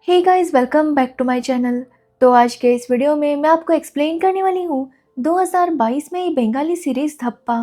Hey guys, welcome back to my channel. तो आज के इस वीडियो में मैं आपको एक्सप्लेन करने वाली हूँ 2022 में ये बंगाली सीरीज़ धप्पा।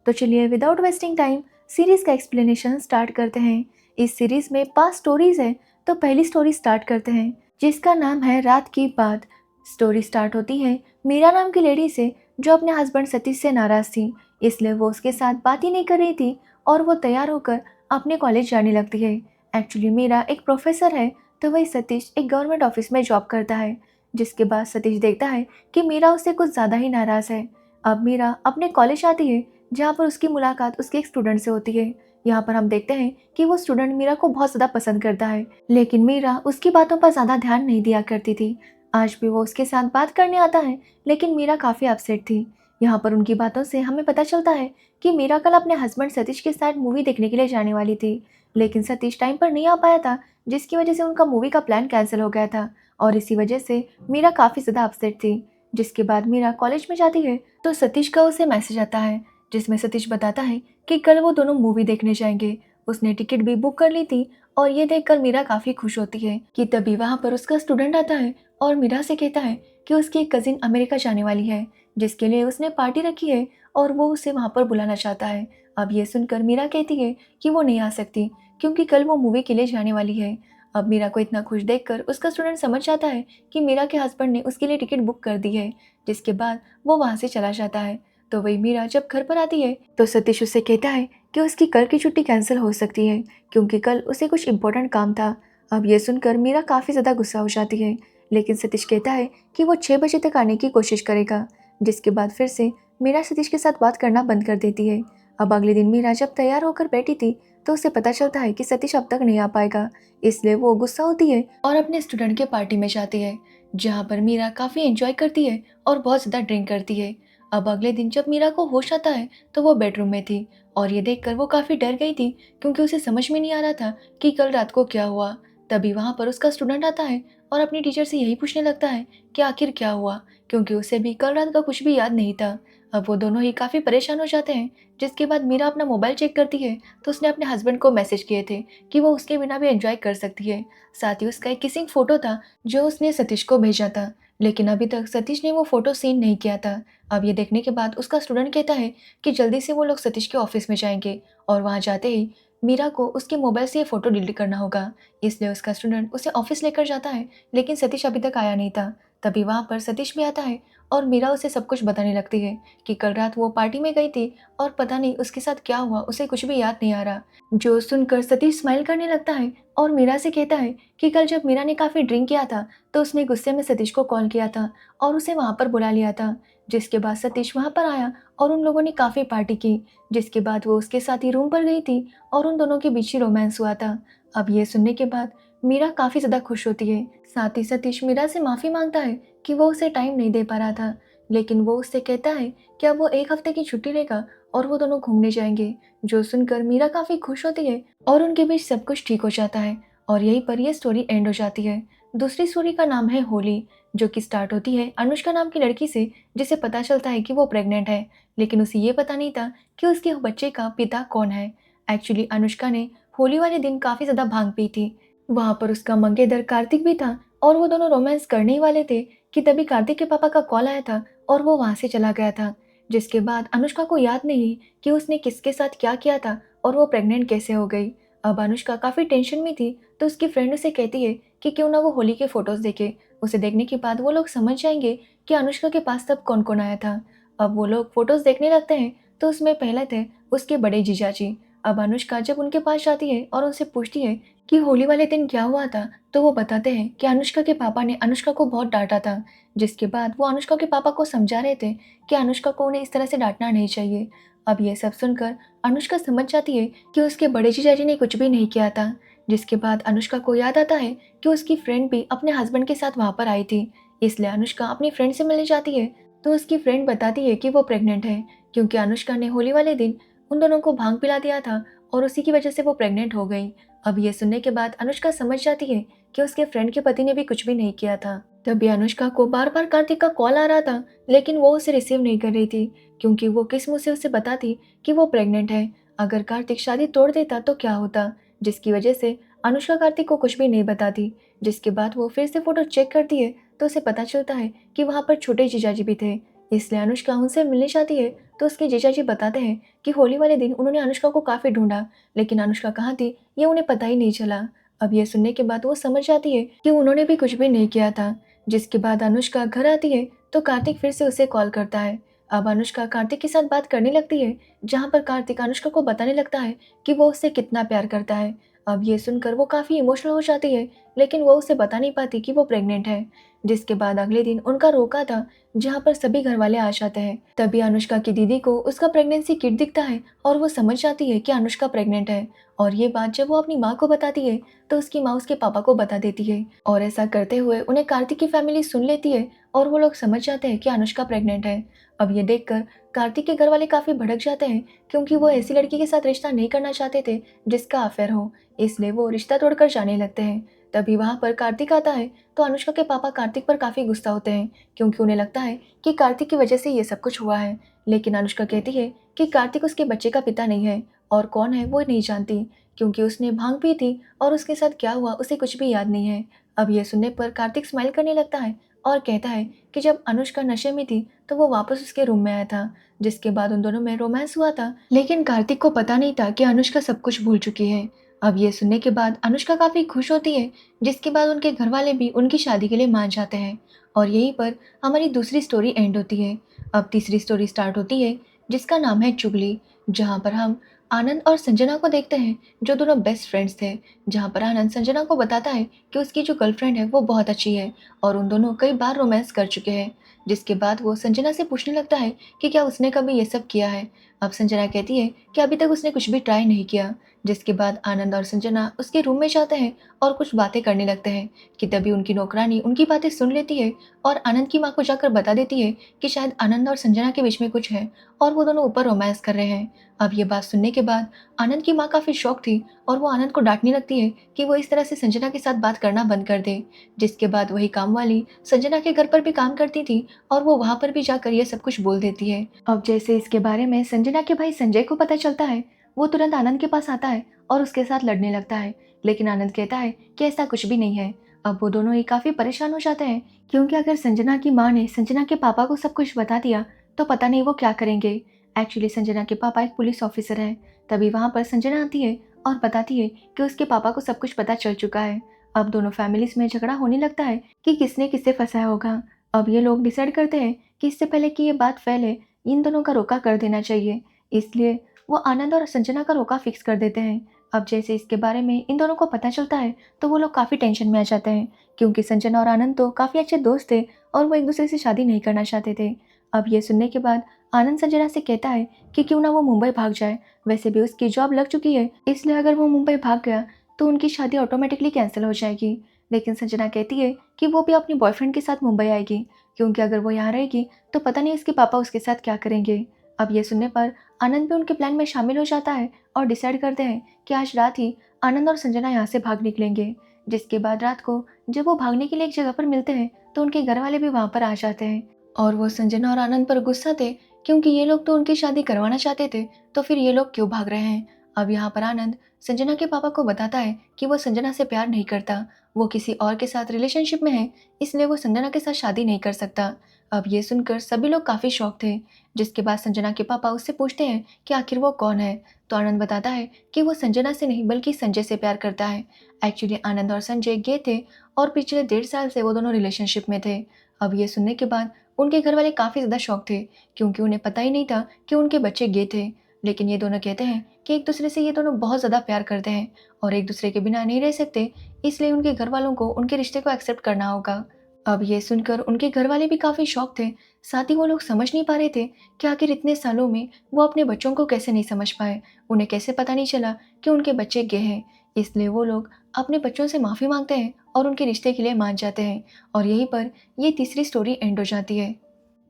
तो चलिए विदाउट वेस्टिंग टाइम सीरीज़ का एक्सप्लेनेशन स्टार्ट करते हैं। इस सीरीज़ में 5 स्टोरीज हैं। तो पहली स्टोरी स्टार्ट करते हैं जिसका नाम है रात की बात। स्टोरी स्टार्ट होती है मीरा नाम की लेडी से जो अपने हस्बैंड सतीश से नाराज़ थी, इसलिए वो उसके साथ बात ही नहीं कर रही थी और वो तैयार होकर अपने कॉलेज जाने लगती है। एक्चुअली मीरा एक प्रोफेसर है तो वही सतीश एक गवर्नमेंट ऑफिस में जॉब करता है। जिसके बाद सतीश देखता है कि मीरा उससे कुछ ज़्यादा ही नाराज़ है। अब मीरा अपने कॉलेज आती है जहाँ पर उसकी मुलाकात उसके एक स्टूडेंट से होती है। यहाँ पर हम देखते हैं कि वो स्टूडेंट मीरा को बहुत ज़्यादा पसंद करता है, लेकिन मीरा उसकी बातों पर ज़्यादा ध्यान नहीं दिया करती थी। आज भी वो उसके साथ बात करने आता है, लेकिन मीरा काफ़ी अपसेट थी। यहाँ पर उनकी बातों से हमें पता चलता है कि मीरा कल अपने हस्बैंड सतीश के साथ मूवी देखने के लिए जाने वाली थी, लेकिन सतीश टाइम पर नहीं आ पाया था, जिसकी वजह से उनका मूवी का प्लान कैंसिल हो गया था और इसी वजह से मीरा काफ़ी ज़्यादा अपसेट थी। जिसके बाद मीरा कॉलेज में जाती है तो सतीश का उसे मैसेज आता है जिसमें सतीश बताता है कि कल वो दोनों मूवी देखने जाएंगे। उसने टिकट भी बुक कर ली थी और ये देखकर मीरा काफ़ी खुश होती है कि तभी वहाँ पर उसका स्टूडेंट आता है और मीरा से कहता है कि उसकी एक कज़िन अमेरिका जाने वाली है, जिसके लिए उसने पार्टी रखी है और वो उसे वहाँ पर बुलाना चाहता है। अब ये सुनकर मीरा कहती है कि वो नहीं आ सकती क्योंकि कल वो मूवी के लिए जाने वाली है। अब मीरा को इतना खुश देखकर उसका स्टूडेंट समझ जाता है कि मीरा के हस्बैंड ने उसके लिए टिकट बुक कर दी है। जिसके बाद वो वहाँ से चला जाता है। तो वही मीरा जब घर पर आती है तो सतीश उससे कहता है कि उसकी कल की छुट्टी कैंसिल हो सकती है क्योंकि कल उसे कुछ इम्पोर्टेंट काम था। अब ये सुनकर मीरा काफ़ी ज़्यादा गुस्सा हो जाती है, लेकिन सतीश कहता है कि वो 6 बजे तक आने की कोशिश करेगा। जिसके बाद फिर से मीरा सतीश के साथ बात करना बंद कर देती है। अब अगले दिन मीरा जब तैयार होकर बैठी थी तो उसे पता चलता है कि सतीश अब तक नहीं आ पाएगा, इसलिए वो गुस्सा होती है और अपने स्टूडेंट के पार्टी में जाती है जहाँ पर मीरा काफ़ी एंजॉय करती है और बहुत ज़्यादा ड्रिंक करती है। अब अगले दिन जब मीरा को होश आता है तो वो बेडरूम में थी और ये देखकर वो काफ़ी डर गई थी क्योंकि उसे समझ में नहीं आ रहा था कि कल रात को क्या हुआ। तभी वहाँ पर उसका स्टूडेंट आता है और अपनी टीचर से यही पूछने लगता है कि आखिर क्या हुआ, क्योंकि उसे भी कल रात का कुछ भी याद नहीं था। अब वो दोनों ही काफ़ी परेशान हो जाते हैं। जिसके बाद मीरा अपना मोबाइल चेक करती है तो उसने अपने हस्बैंड को मैसेज किए थे कि वो उसके बिना भी एंजॉय कर सकती है। साथ ही उसका एक किसिंग फोटो था जो उसने सतीश को भेजा था, लेकिन अभी तक सतीश ने वो फोटो सीन नहीं किया था। अब ये देखने के बाद उसका स्टूडेंट कहता है कि जल्दी से वो लोग सतीश के ऑफिस में जाएंगे और वहाँ जाते ही मीरा को उसके मोबाइल से ये फोटो डिलीट करना होगा, इसलिए उसका स्टूडेंट उसे ऑफिस लेकर जाता है, लेकिन सतीश अभी तक आया नहीं था। तभी वहाँ पर सतीश भी आता है और मीरा उसे सब कुछ बताने लगती है कि कल रात वो पार्टी में गई थी और पता नहीं उसके साथ क्या हुआ, उसे कुछ भी याद नहीं आ रहा। जो सुनकर सतीश स्माइल करने लगता है और मीरा से कहता है कि कल जब मीरा ने काफ़ी ड्रिंक किया था तो उसने गुस्से में सतीश को कॉल किया था और उसे वहाँ पर बुला लिया था। जिसके बाद सतीश वहाँ पर आया और उन लोगों ने काफ़ी पार्टी की। जिसके बाद वो उसके साथ ही रूम पर गई थी और उन दोनों के बीच ही रोमांस हुआ था। अब ये सुनने के बाद मीरा काफ़ी ज़्यादा खुश होती है। साथ ही सतीश मीरा से माफ़ी मांगता है कि वो उसे टाइम नहीं दे पा रहा था, लेकिन वो उससे कहता है कि अब वो 1 हफ्ते की छुट्टी लेगा और वो दोनों घूमने जाएंगे। जो सुनकर मीरा काफ़ी खुश होती है और उनके बीच सब कुछ ठीक हो जाता है और यहीं पर यह स्टोरी एंड हो जाती है। दूसरी स्टोरी का नाम है होली, जो कि स्टार्ट होती है अनुष्का नाम की लड़की से जिसे पता चलता है कि वो प्रेग्नेंट है, लेकिन उसे ये पता नहीं था कि उसके बच्चे का पिता कौन है। एक्चुअली अनुष्का ने होली वाले दिन काफ़ी ज़्यादा भांग पी थी। वहाँ पर उसका मंगेतर कार्तिक भी था और वो दोनों रोमांस करने ही वाले थे कि तभी कार्तिक के पापा का कॉल आया था और वो वहाँ से चला गया था। जिसके बाद अनुष्का को याद नहीं कि उसने किसके साथ क्या किया था और वो प्रेग्नेंट कैसे हो गई। अब अनुष्का काफ़ी टेंशन में थी तो उसकी फ्रेंड उसे कहती है कि क्यों ना वो होली के फ़ोटोज़ देखे। उसे देखने के बाद वो लोग समझ जाएंगे कि अनुष्का के पास तब कौन कौन आया था। अब वो लोग फ़ोटोज़ देखने लगते हैं तो उसमें पहले थे उसके बड़े जीजाजी। अब अनुष्का जब उनके पास जाती है और उनसे पूछती है कि होली वाले दिन क्या हुआ था, तो वो बताते हैं कि अनुष्का के पापा ने अनुष्का को बहुत डांटा था। जिसके बाद वो अनुष्का के पापा को समझा रहे थे कि अनुष्का को उन्हें इस तरह से डांटना नहीं चाहिए। अब ये सब सुनकर अनुष्का समझ जाती है कि उसके बड़े जीजाजी ने कुछ भी नहीं किया था। जिसके बाद अनुष्का को याद आता है कि उसकी फ्रेंड भी अपने हस्बैंड के साथ वहाँ पर आई थी, इसलिए अनुष्का अपनी फ्रेंड से मिलने जाती है। तो उसकी फ्रेंड बताती है कि वो प्रेग्नेंट है क्योंकि अनुष्का ने होली वाले दिन उन दोनों को भांग पिला दिया था और उसी की वजह से वो प्रेग्नेंट हो गई। अब ये सुनने के बाद अनुष्का समझ जाती है कि उसके फ्रेंड के पति ने भी कुछ भी नहीं किया था। तभी अनुष्का को बार बार कार्तिक का कॉल आ रहा था, लेकिन वो उसे रिसीव नहीं कर रही थी क्योंकि वो किस मुंह से उसे बताती कि वो प्रेग्नेंट है। अगर कार्तिक शादी तोड़ देता तो क्या होता, जिसकी वजह से अनुष्का कार्तिक को कुछ भी नहीं बताती। जिसके बाद वो फिर से फोटो चेक करती है तो उसे पता चलता है कि वहाँ पर छोटे जीजाजी भी थे। इसलिए अनुष्का उनसे मिलने चाहती है तो उसके जीजाजी बताते हैं कि होली वाले दिन उन्होंने अनुष्का को काफ़ी ढूंढा, लेकिन अनुष्का कहाँ थी ये उन्हें पता ही नहीं चला। अब ये सुनने के बाद वो समझ जाती है कि उन्होंने भी कुछ भी नहीं किया था। जिसके बाद अनुष्का घर आती है तो कार्तिक फिर से उसे कॉल करता है। अब अनुष्का कार्तिक के साथ बात करने लगती है, जहाँ पर कार्तिक अनुष्का को बताने लगता है कि वो उससे कितना प्यार करता है। अब ये सुनकर वो काफ़ी इमोशनल हो जाती है, लेकिन वो उसे बता नहीं पाती कि वो प्रेग्नेंट है। जिसके बाद अगले दिन उनका रोका था, जहाँ पर सभी घर वाले आ जाते हैं। तभी अनुष्का की दीदी को उसका प्रेगनेंसी किट दिखता है और वो समझ जाती है कि अनुष्का प्रेग्नेंट है। और ये बात जब वो अपनी माँ को बताती है तो उसकी माँ उसके पापा को बता देती है, और ऐसा करते हुए उन्हें कार्तिक की फैमिली सुन लेती है और वो लोग समझ जाते हैं कि अनुष्का प्रेग्नेंट है। अब ये देखकर कार्तिक के घर वाले काफ़ी भड़क जाते हैं, क्योंकि वो ऐसी लड़की के साथ रिश्ता नहीं करना चाहते थे जिसका अफेयर हो, इसलिए वो रिश्ता तोड़कर जाने लगते हैं। तभी वहाँ पर कार्तिक आता है तो अनुष्का के पापा कार्तिक पर काफ़ी गुस्सा होते हैं, क्योंकि उन्हें लगता है कि कार्तिक की वजह से ये सब कुछ हुआ है। लेकिन अनुष्का कहती है कि कार्तिक उसके बच्चे का पिता नहीं है, और कौन है वो नहीं जानती, क्योंकि उसने भांग पी थी और उसके साथ क्या हुआ उसे कुछ भी याद नहीं है। अब ये सुनने पर कार्तिक स्माइल करने लगता है और कहता है कि जब अनुष्का नशे में थी तो वो वापस उसके रूम में आया था, जिसके बाद उन दोनों में रोमांस हुआ था। लेकिन कार्तिक को पता नहीं था कि अनुष्का सब कुछ भूल चुकी है। अब ये सुनने के बाद अनुष्का काफ़ी खुश होती है, जिसके बाद उनके घर वाले भी उनकी शादी के लिए मान जाते हैं। और यहीं पर हमारी दूसरी स्टोरी एंड होती है। अब तीसरी स्टोरी स्टार्ट होती है, जिसका नाम है चुगली, जहाँ पर हम आनंद और संजना को देखते हैं, जो दोनों बेस्ट फ्रेंड्स थे। जहाँ पर आनंद संजना को बताता है कि उसकी जो गर्लफ्रेंड है वो बहुत अच्छी है और उन दोनों कई बार रोमांस कर चुके हैं। जिसके बाद वो संजना से पूछने लगता है कि क्या उसने कभी ये सब किया है। अब संजना कहती है कि अभी तक उसने कुछ भी ट्राई नहीं किया। जिसके बाद आनंद और संजना उसके रूम में जाते हैं और कुछ बातें करने लगते हैं कि तभी उनकी नौकरानी उनकी बातें सुन लेती है और आनंद की माँ को जाकर बता देती है कि शायद आनंद और संजना के बीच में कुछ है और वो दोनों ऊपर रोमांस कर रहे हैं। अब ये बात सुनने के बाद आनंद की माँ काफ़ी शॉक थी और वो आनंद को डांटने लगती है कि वो इस तरह से संजना के साथ बात करना बंद कर दे। जिसके बाद वही काम वाली संजना के घर पर भी काम करती थी और वो वहाँ पर भी जाकर ये सब कुछ बोल देती है। अब जैसे इसके बारे में संजना के भाई संजय को पता चलता है, वो तुरंत आनंद के पास आता है और उसके साथ लड़ने लगता है, लेकिन आनंद कहता है कि ऐसा कुछ भी नहीं है। अब वो दोनों ही काफ़ी परेशान हो जाते हैं, क्योंकि अगर संजना की माँ ने संजना के पापा को सब कुछ बता दिया तो पता नहीं वो क्या करेंगे। एक्चुअली संजना के पापा एक पुलिस ऑफिसर हैं। तभी वहाँ पर संजना आती है और बताती है कि उसके पापा को सब कुछ पता चल चुका है। अब दोनों फैमिलीज में झगड़ा होने लगता है कि किसने किसे फंसाया होगा। अब ये लोग डिसाइड करते हैं कि इससे पहले कि ये बात फैले, इन दोनों का रोका कर देना चाहिए, इसलिए वो आनंद और संजना का रोका फिक्स कर देते हैं। अब जैसे इसके बारे में इन दोनों को पता चलता है तो वो लोग काफ़ी टेंशन में आ जाते हैं, क्योंकि संजना और आनंद तो काफ़ी अच्छे दोस्त थे और वो एक दूसरे से शादी नहीं करना चाहते थे। अब ये सुनने के बाद आनंद संजना से कहता है कि क्यों ना वो मुंबई भाग जाए, वैसे भी उसकी जॉब लग चुकी है, इसलिए अगर वो मुंबई भाग गया तो उनकी शादी ऑटोमेटिकली कैंसिल हो जाएगी। लेकिन संजना कहती है कि वो भी अपनी बॉयफ्रेंड के साथ मुंबई आएगी, क्योंकि अगर वो यहाँ रहेगी तो पता नहीं इसके पापा उसके साथ क्या करेंगे। अब ये सुनने पर आनंद भी उनके प्लान में शामिल हो जाता है और डिसाइड करते हैं कि आज रात ही आनंद और संजना यहाँ से भाग निकलेंगे। जिसके बाद रात को जब वो भागने के लिए एक जगह पर मिलते हैं तो उनके घर वाले भी वहाँ पर आ जाते हैं और वो संजना और आनंद पर गुस्सा थे, क्योंकि ये लोग तो उनकी शादी करवाना चाहते थे, तो फिर ये लोग क्यों भाग रहे हैं। अब यहाँ पर आनंद संजना के पापा को बताता है कि वो संजना से प्यार नहीं करता, वो किसी और के साथ रिलेशनशिप में है, इसलिए वो संजना के साथ शादी नहीं कर सकता। अब ये सुनकर सभी लोग काफ़ी शॉक थे। जिसके बाद संजना के पापा उससे पूछते हैं कि आखिर वो कौन है, तो आनंद बताता है कि वो संजना से नहीं बल्कि संजय से प्यार करता है। एक्चुअली आनंद और संजय गे थे और पिछले 1.5 साल से वो दोनों रिलेशनशिप में थे। अब ये सुनने के बाद उनके घर वाले काफ़ी ज़्यादा शॉक थे, क्योंकि उन्हें पता ही नहीं था कि उनके बच्चे गे थे। लेकिन ये दोनों कहते हैं कि एक दूसरे से ये दोनों बहुत ज़्यादा प्यार करते हैं और एक दूसरे के बिना नहीं रह सकते, इसलिए उनके घर वालों को उनके रिश्ते को एक्सेप्ट करना होगा। अब ये सुनकर उनके घर वाले भी काफ़ी शॉक थे, साथ ही वो लोग समझ नहीं पा रहे थे कि आखिर इतने सालों में वो अपने बच्चों को कैसे नहीं समझ पाए, उन्हें कैसे पता नहीं चला कि उनके बच्चे गे हैं। इसलिए वो लोग अपने बच्चों से माफ़ी मांगते हैं और उनके रिश्ते के लिए मान जाते हैं, और यहीं पर ये तीसरी स्टोरी एंड हो जाती है।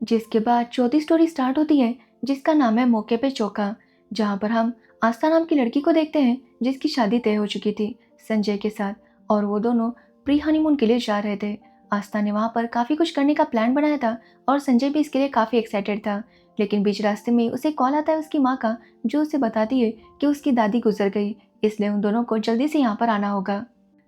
जिसके बाद चौथी स्टोरी स्टार्ट होती है, जिसका नाम है मौके पे चौका, जहाँ पर हम आस्था नाम की लड़की को देखते हैं, जिसकी शादी तय हो चुकी थी संजय के साथ, और वो दोनों प्री हनीमून के लिए जा रहे थे। आस्था ने वहाँ पर काफ़ी कुछ करने का प्लान बनाया था और संजय भी इसके लिए काफ़ी एक्साइटेड था, लेकिन बीच रास्ते में उसे कॉल आता है उसकी माँ का, जो उसे बताती है कि उसकी दादी गुजर गई, इसलिए उन दोनों को जल्दी से यहाँ पर आना होगा।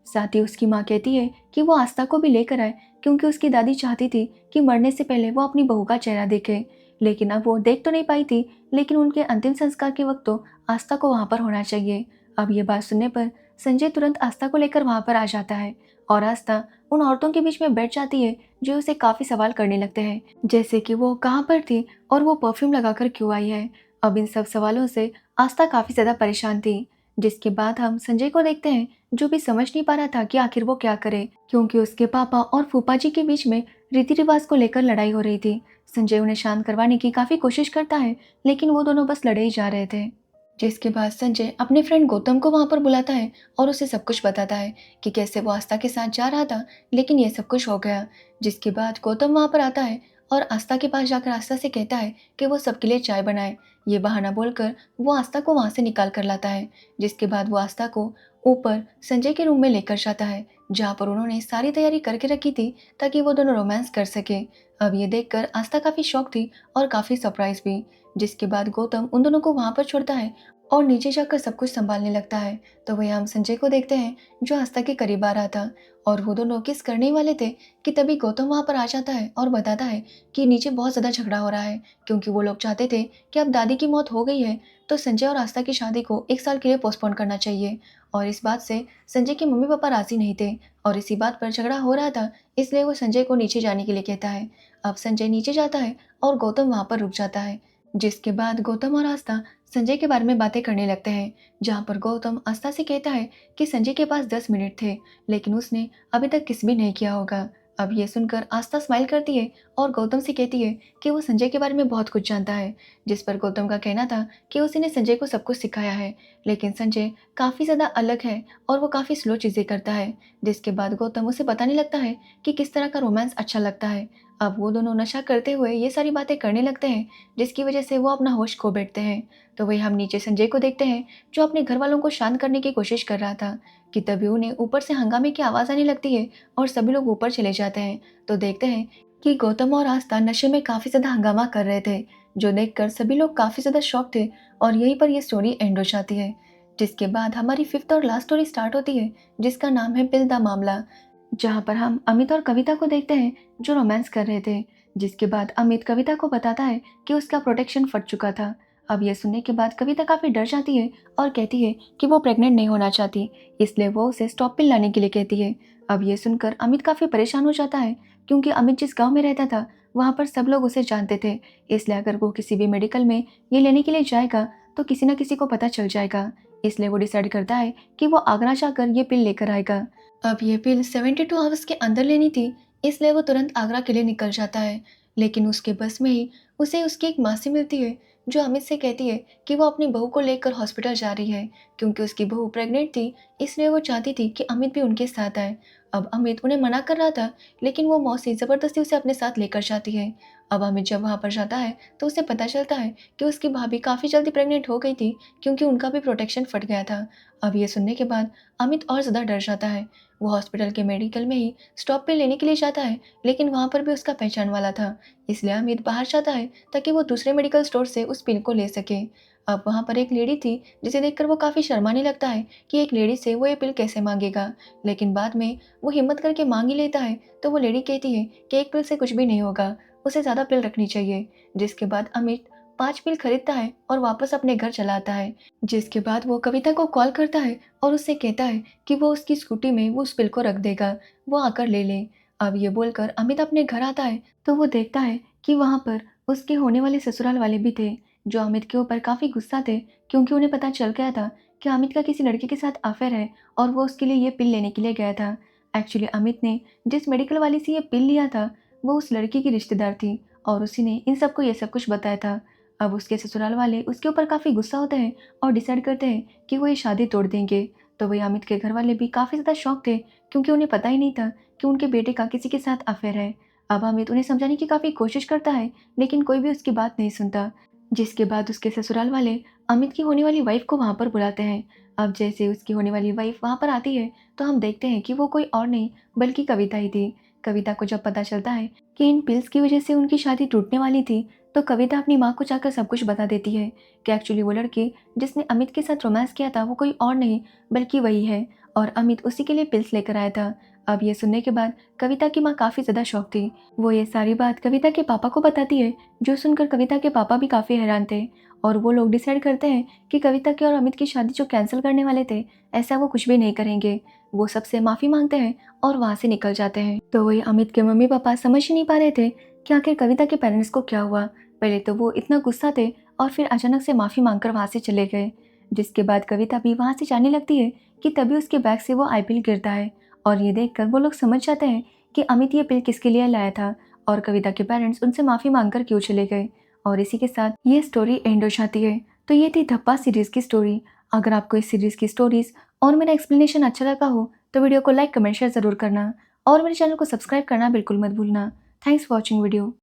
साथ ही उसकी माँ कहती है कि वो आस्था को भी लेकर आए, क्योंकि उसकी दादी चाहती थी कि मरने से पहले वो अपनी बहू का चेहरा देखे। लेकिन अब वो देख तो नहीं पाई थी, लेकिन उनके अंतिम संस्कार के वक्त तो आस्था को वहाँ पर होना चाहिए। अब ये बात सुनने पर संजय तुरंत आस्था को लेकर वहाँ पर आ जाता है और आस्था उन औरतों के बीच में बैठ जाती है जो उसे काफ़ी सवाल करने लगते हैं, जैसे कि वो कहाँ पर थी और वो परफ्यूम लगाकर क्यों आई है। अब इन सब सवालों से आस्था काफ़ी ज़्यादा परेशान थी। जिसके बाद हम संजय को देखते हैं, जो भी समझ नहीं पा रहा था कि आखिर वो क्या करे, क्योंकि उसके पापा और फूफा जी के बीच में रीति रिवाज को लेकर लड़ाई हो रही थी। संजय उन्हें शांत करवाने की काफ़ी कोशिश करता है, लेकिन वो दोनों बस लड़े ही जा रहे थे। जिसके बाद संजय अपने फ्रेंड गौतम को वहां पर बुलाता है और उसे सब कुछ बताता है कि कैसे वो आस्था के साथ जा रहा था, लेकिन ये सब कुछ हो गया। जिसके बाद गौतम वहां पर आता है और आस्था के पास जाकर आस्था से कहता है कि वो सबके लिए चाय बनाए। ये बहाना बोलकर वो आस्था को वहां से निकाल कर लाता है। जिसके बाद वो आस्था को ऊपर संजय के रूम में लेकर जाता है, जहाँ पर उन्होंने सारी तैयारी करके रखी थी ताकि वो दोनों रोमांस कर सके। अब ये देखकर आस्था काफी शॉक थी और काफी सरप्राइज भी। जिसके बाद गौतम उन दोनों को वहां पर छोड़ता है और नीचे जाकर सब कुछ संभालने लगता है। तो वही हम संजय को देखते हैं, जो आस्था के करीब आ रहा था और वो दोनों किस करने ही वाले थे कि तभी गौतम वहां पर आ जाता है और बताता है कि नीचे बहुत ज़्यादा झगड़ा हो रहा है, क्योंकि वो लोग चाहते थे कि अब दादी की मौत हो गई है तो संजय और आस्था की शादी को 1 साल के लिए पोस्टपोन करना चाहिए। और इस बात से संजय के मम्मी पापा राजी नहीं थे और इसी बात पर झगड़ा हो रहा था, इसलिए वो संजय को नीचे जाने के लिए कहता है। अब संजय नीचे जाता है और गौतम वहां पर रुक जाता है। जिसके बाद गौतम और आस्था संजय के बारे में बातें करने लगते हैं, जहां पर गौतम आस्था से कहता है कि संजय के पास 10 मिनट थे, लेकिन उसने अभी तक किस भी नहीं किया होगा। अब ये सुनकर आस्था स्माइल करती है और गौतम से कहती है कि वो संजय के बारे में बहुत कुछ जानता है। जिस पर गौतम का कहना था कि उसी ने संजय को सब कुछ सिखाया है, लेकिन संजय काफ़ी ज़्यादा अलग है और वो काफ़ी स्लो चीज़ें करता है। जिसके बाद गौतम उसे बताने लगता है कि किस तरह का रोमांस अच्छा लगता है। अब वो दोनों नशा करते हुए ये सारी बातें करने लगते हैं, जिसकी वजह से वो अपना होश खो बैठते हैं। तो वही हम नीचे संजय को देखते हैं, जो अपने घर वालों को शांत करने की कोशिश कर रहा था कि तभी उन्हें ऊपर से हंगामे की आवाज़ आने लगती है और सभी लोग ऊपर चले जाते हैं। तो देखते हैं कि गौतम और आस्था नशे में काफ़ी ज़्यादा हंगामा कर रहे थे, जो देखकर सभी लोग काफ़ी ज़्यादा शॉक थे और यहीं पर यह स्टोरी एंड हो जाती है। जिसके बाद हमारी फिफ्थ और लास्ट स्टोरी स्टार्ट होती है, जिसका नाम है पिल द मामला, जहाँ पर हम अमित और कविता को देखते हैं जो रोमांस कर रहे थे। जिसके बाद अमित कविता को बताता है कि उसका प्रोटेक्शन फट चुका था। अब यह सुनने के बाद कविता काफ़ी डर जाती है और कहती है कि वो प्रेग्नेंट नहीं होना चाहती, इसलिए वो उसे स्टॉप पिल लाने के लिए कहती है। अब यह सुनकर अमित काफ़ी परेशान हो जाता है, क्योंकि अमित जिस गांव में रहता था वहाँ पर सब लोग उसे जानते थे, इसलिए अगर वो किसी भी मेडिकल में ये लेने के लिए जाएगा तो किसी न किसी को पता चल जाएगा। इसलिए वो डिसाइड करता है कि वो आगरा जाकर ये पिल लेकर आएगा। अब ये पिल 72 आवर्स के अंदर लेनी थी, इसलिए वो तुरंत आगरा के लिए निकल जाता है। लेकिन उसके बस में ही उसे उसकी एक मासी मिलती है, जो अमित से कहती है कि वो अपनी बहू को लेकर हॉस्पिटल जा रही है, क्योंकि उसकी बहू प्रेग्नेंट थी, इसलिए वो चाहती थी कि अमित भी उनके साथ आए। अब अमित उन्हें मना कर रहा था, लेकिन वो मौसी ज़बरदस्ती उसे अपने साथ लेकर जाती है। अब अमित जब वहाँ पर जाता है तो उसे पता चलता है कि उसकी भाभी काफ़ी जल्दी प्रेग्नेंट हो गई थी, क्योंकि उनका भी प्रोटेक्शन फट गया था। अब ये सुनने के बाद अमित और ज़्यादा डर जाता है। वो हॉस्पिटल के मेडिकल में ही स्टॉप पे लेने के लिए जाता है, लेकिन वहाँ पर भी उसका पहचान वाला था, इसलिए अमित बाहर जाता है ताकि वो दूसरे मेडिकल स्टोर से उस पिल को ले सके। अब वहाँ पर एक लेडी थी, जिसे देखकर वो काफ़ी शर्माने लगता है कि एक लेडी से वो ये पिल कैसे मांगेगा, लेकिन बाद में वो हिम्मत करके मांग ही लेता है। तो वो लेडी कहती है कि एक पिल से कुछ भी नहीं होगा, उसे ज़्यादा पिल रखनी चाहिए। जिसके बाद अमित 5 पिल खरीदता है और वापस अपने घर चला आता है। जिसके बाद वो कविता को कॉल करता है और उससे कहता है कि वो उसकी स्कूटी में वो उस पिल को रख देगा, वो आकर ले ले। अब ये बोलकर अमित अपने घर आता है तो वो देखता है कि वहाँ पर उसके होने वाले ससुराल वाले भी थे, जो अमित के ऊपर काफ़ी गुस्सा थे, क्योंकि उन्हें पता चल गया था कि अमित का किसी लड़के के साथ अफेयर है और वो उसके लिए ये पिल लेने के लिए गया था। एक्चुअली अमित ने जिस मेडिकल वाले से ये पिल लिया था वो उस लड़की की रिश्तेदार थी और उसी ने इन सबको ये सब कुछ बताया था। अब उसके ससुराल वाले उसके ऊपर काफ़ी गुस्सा होते हैं और डिसाइड करते हैं कि वो ये शादी तोड़ देंगे। तो वही अमित के घर वाले भी काफ़ी ज़्यादा शॉक थे, क्योंकि उन्हें पता ही नहीं था कि उनके बेटे का किसी के साथ अफेयर है। अब अमित उन्हें समझाने की काफ़ी कोशिश करता है, लेकिन कोई भी उसकी बात नहीं सुनता। जिसके बाद उसके ससुराल वाले अमित की होने वाली वाइफ को वहाँ पर बुलाते हैं। अब जैसे उसकी होने वाली वाइफ वहाँ पर आती है तो हम देखते हैं कि वो कोई और नहीं बल्कि कविता ही थी, कविता को जब पता चलता है कि इन पिल्स की वजह से उनकी शादी टूटने वाली थी, तो कविता अपनी माँ को जाकर सब कुछ बता देती है कि एक्चुअली वो लड़की जिसने अमित के साथ रोमांस किया था वो कोई और नहीं बल्कि वही है, और अमित उसी के लिए पिल्स लेकर आया था। अब ये सुनने के बाद कविता की माँ काफ़ी ज़्यादा शॉक थी। वो ये सारी बात कविता के पापा को बताती है, जो सुनकर कविता के पापा भी काफ़ी हैरान थे, और वो लोग डिसाइड करते हैं कि कविता के और अमित की शादी जो कैंसिल करने वाले थे, ऐसा वो कुछ भी नहीं करेंगे। वो सबसे माफ़ी मांगते हैं और वहाँ से निकल जाते हैं। तो वही अमित के मम्मी पापा समझ ही नहीं पा रहे थे कि आखिर कविता के पेरेंट्स को क्या हुआ। पहले तो वो इतना गुस्सा थे और फिर अचानक से माफ़ी मांगकर वहाँ से चले गए। जिसके बाद कविता भी वहाँ से जाने लगती है कि तभी उसके बैग से वो आईपिल गिरता है, और ये देखकर वो लोग समझ जाते हैं कि अमित ये पिल किसके लिए लाया था और कविता के पेरेंट्स उनसे माफ़ी मांगकर क्यों चले गए। और इसी के साथ ये स्टोरी एंड हो जाती है। तो ये थी धप्पा सीरीज़ की स्टोरी। अगर आपको इस सीरीज़ की स्टोरीज़ और मेरा एक्सप्लेनेशन अच्छा लगा हो तो वीडियो को लाइक कमेंट शेयर ज़रूर करना, और मेरे चैनल को सब्सक्राइब करना बिल्कुल मत भूलना। Thanks for watching video.